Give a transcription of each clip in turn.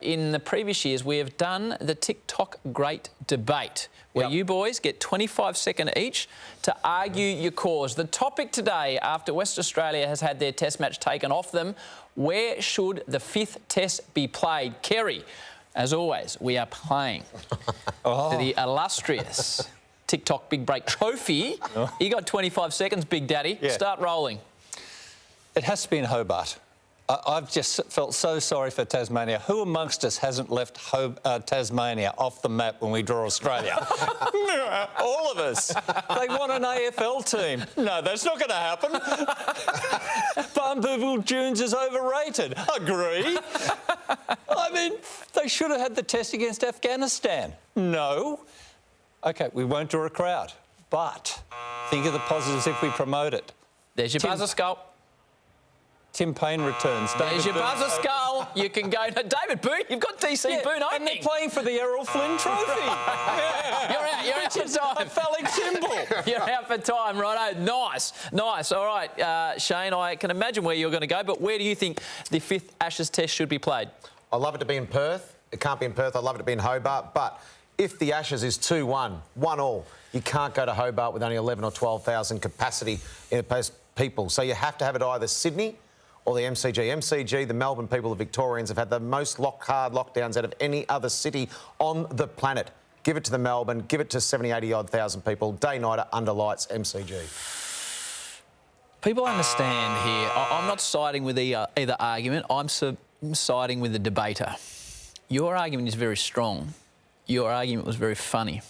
In the previous years, we have done the TikTok Great Debate, where you boys get 25 seconds each to argue your cause. The topic today, after West Australia has had their test match taken off them, where should the fifth test be played? Kerry, as always, we are playing for the illustrious TikTok Big Break Trophy. You got 25 seconds, Big Daddy. Yeah. Start rolling. It has to be in Hobart. I've just felt so sorry for Tasmania. Who amongst us hasn't left Tasmania off the map when we draw Australia? All of us. They want an AFL team. No, that's not going to happen. Barnbougle Dunes is overrated. Agree. I mean, they should have had the test against Afghanistan. No. OK, we won't draw a crowd. But think of the positives if we promote it. There's your buzzer, Skull. Tim Payne returns. There's your buzzer, Skull. You can go to David Boone. You've got DC Boone opening. And they're playing for the Errol Flynn Trophy. You're out for time. A phallic symbol. You're out for time, righto. Nice. All right, Shane, I can imagine where you're going to go, but where do you think the fifth Ashes test should be played? I love it to be in Perth. It can't be in Perth. I love it to be in Hobart. But if the Ashes is 2-1, 1-all, you can't go to Hobart with only 11 or 12,000 capacity in people. So you have to have it either Sydney or the MCG. MCG, the Melbourne people, the Victorians, have had the most hard lockdowns out of any other city on the planet. Give it to the Melbourne, give it to 70, 80-odd thousand people. Day-nighter, under lights, MCG. People understand here. I'm not siding with either argument. I'm siding with the debater. Your argument is very strong. Your argument was very funny.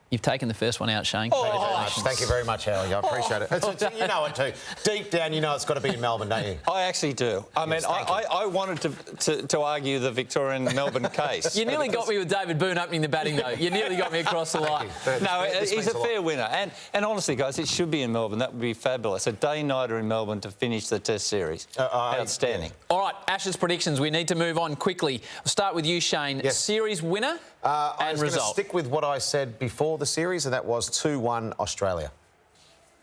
You've taken the first one out, Shane. Thank you very much, Howie. I appreciate it. You know it too. Deep down, you know it's got to be in Melbourne, don't you? I actually do. I mean, I wanted to argue the Victorian-Melbourne case. You nearly got me with David Boone opening the batting, though. You nearly got me across the line. No, he's a fair winner. And honestly, guys, it should be in Melbourne. That would be fabulous. A day-nighter in Melbourne to finish the Test series. Outstanding. All right, Ashes predictions. We need to move on quickly. We'll start with you, Shane. Yes. Series winner I and was going to result. stick with what I said before the series, and that was 2-1 Australia.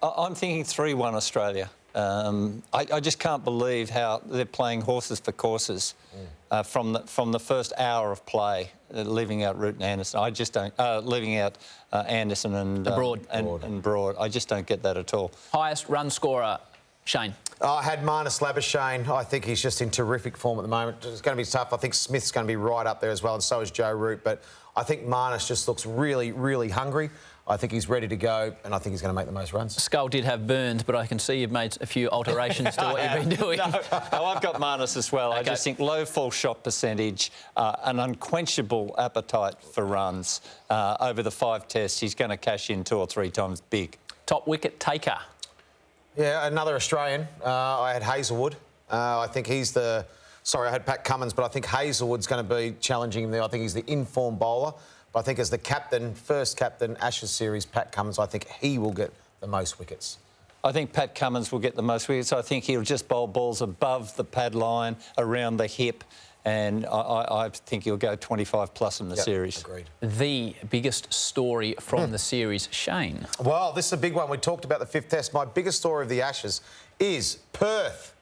I'm thinking 3-1 Australia. I just can't believe how they're playing horses for courses from the first hour of play, leaving out Root and Anderson. I just don't. Leaving out Anderson and Broad. And Broad. I just don't get that at all. Highest run scorer, Shane. I had Marnus Labuschagne. I think he's just in terrific form at the moment. It's going to be tough. I think Smith's going to be right up there as well, and so is Joe Root. But I think Marnus just looks really, really hungry. I think he's ready to go, and I think he's going to make the most runs. Skull did have Burns, but I can see you've made a few alterations to what you've been doing. No, I've got Marnus as well. Okay. I just think low full shot percentage, an unquenchable appetite for runs. Over the 5 tests, he's going to cash in 2 or 3 times big. Top wicket taker. Yeah, another Australian. I had Hazelwood. I think he's the... Sorry, I had Pat Cummins, but I think Hazelwood's going to be challenging him there. I think he's the in-form bowler. But I think as the captain, first captain, Ashes series, Pat Cummins, I think he will get the most wickets. I think Pat Cummins will get the most wickets. I think he'll just bowl balls above the pad line, around the hip, and I think he'll go 25 plus in the series. Agreed. The biggest story from the series, Shane. Well, this is a big one. We talked about the 5th test. My biggest story of the Ashes is Perth.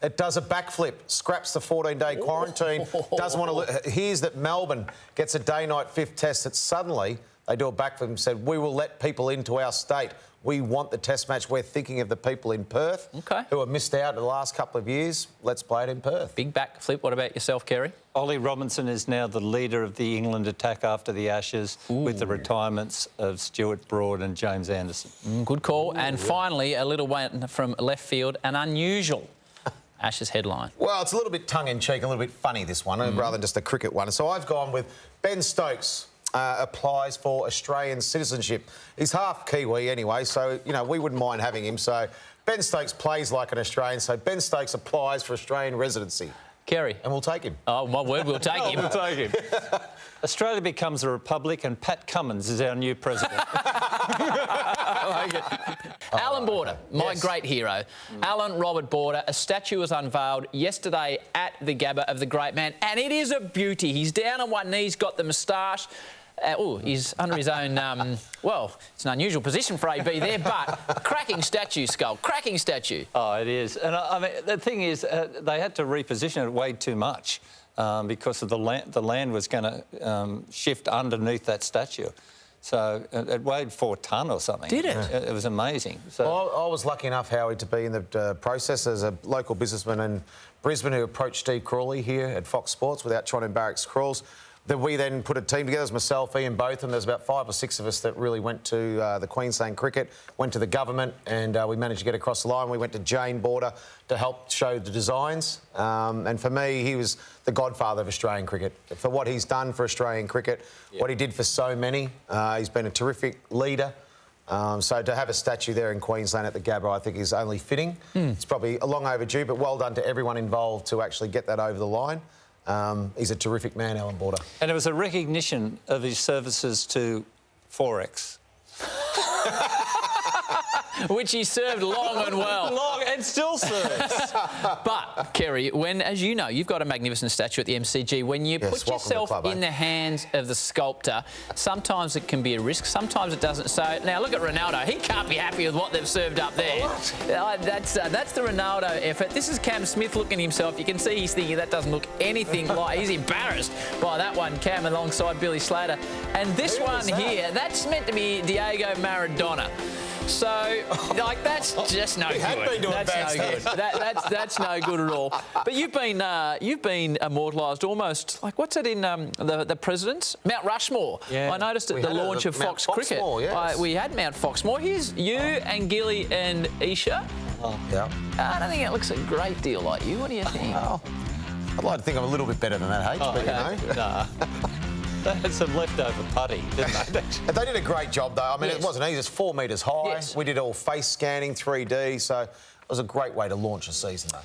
It does a backflip, scraps the 14-day quarantine, doesn't want to... Here's that Melbourne gets a day-night 5th test that suddenly they do a backflip and said, we will let people into our state. We want the test match. We're thinking of the people in Perth who have missed out in the last couple of years. Let's play it in Perth. Big backflip. What about yourself, Kerry? Ollie Robinson is now the leader of the England attack after the Ashes with the retirements of Stuart Broad and James Anderson. Good call. And finally, a little one from left field, an unusual Ashes headline. Well, it's a little bit tongue-in-cheek, a little bit funny, this one, rather than just a cricket one. So I've gone with Ben Stokes applies for Australian citizenship. He's half Kiwi anyway, so, you know, we wouldn't mind having him. So Ben Stokes plays like an Australian, so Ben Stokes applies for Australian residency. Kerry. And we'll take him. Oh, my word, we'll take him. We'll take him. Australia becomes a republic and Pat Cummins is our new president. I like it. Alan Border, my great hero. Alan Robert Border, a statue was unveiled yesterday at the Gabba of the great man, and it is a beauty. He's down on one knee, he's got the moustache. He's under his own, well, it's an unusual position for AB there, but cracking statue, Skull, cracking statue. Oh, it is. And I mean, the thing is, they had to reposition it way too much because of the land was going to shift underneath that statue. So it weighed 4 tonne or something. Did it? It was amazing. So, well, I was lucky enough, Howie, to be in the process as a local businessman in Brisbane who approached Steve Crawley here at Fox Sports without trying to embarrass Crawls. That we then put a team together, as myself, Ian Botham. There's about 5 or 6 of us that really went to the Queensland cricket, went to the government, and we managed to get across the line. We went to Jane Border to help show the designs. And for me, he was the godfather of Australian cricket. For what he's done for Australian cricket, what he did for so many, he's been a terrific leader. So to have a statue there in Queensland at the Gabba, I think is only fitting. It's probably long overdue, but well done to everyone involved to actually get that over the line. He's a terrific man, Alan Border. and it was a recognition of his services to Forex. Which he served long and well. Long and still serves. But, Kerry, when, as you know, you've got a magnificent statue at the MCG, when you put yourself in the hands of the sculptor, sometimes it can be a risk, sometimes it doesn't. So, now look at Ronaldo. He can't be happy with what they've served up there. That's the Ronaldo effort. This is Cam Smith looking at himself. You can see he's thinking that doesn't look anything like... He's embarrassed by that one, Cam, alongside Billy Slater. And this one here, that's meant to be Diego Maradona. So, like, that's just no good. That's no good. That's no good at all. But you've been immortalised almost, like, what's it in the Presidents? Mount Rushmore. Yeah. I noticed at the launch of Fox Cricket. Yes. We had Mount Foxmore. Here's you and Gilly and Isha. Oh, yeah. I don't think it looks a great deal like you. What do you think? Oh, I'd like to think I'm a little bit better than that, H, but you know. Nah. They had some leftover putty, didn't they? They did a great job, though. I mean, it wasn't easy. It's 4 metres high. We did all face scanning, 3D, so it was a great way to launch a season, though.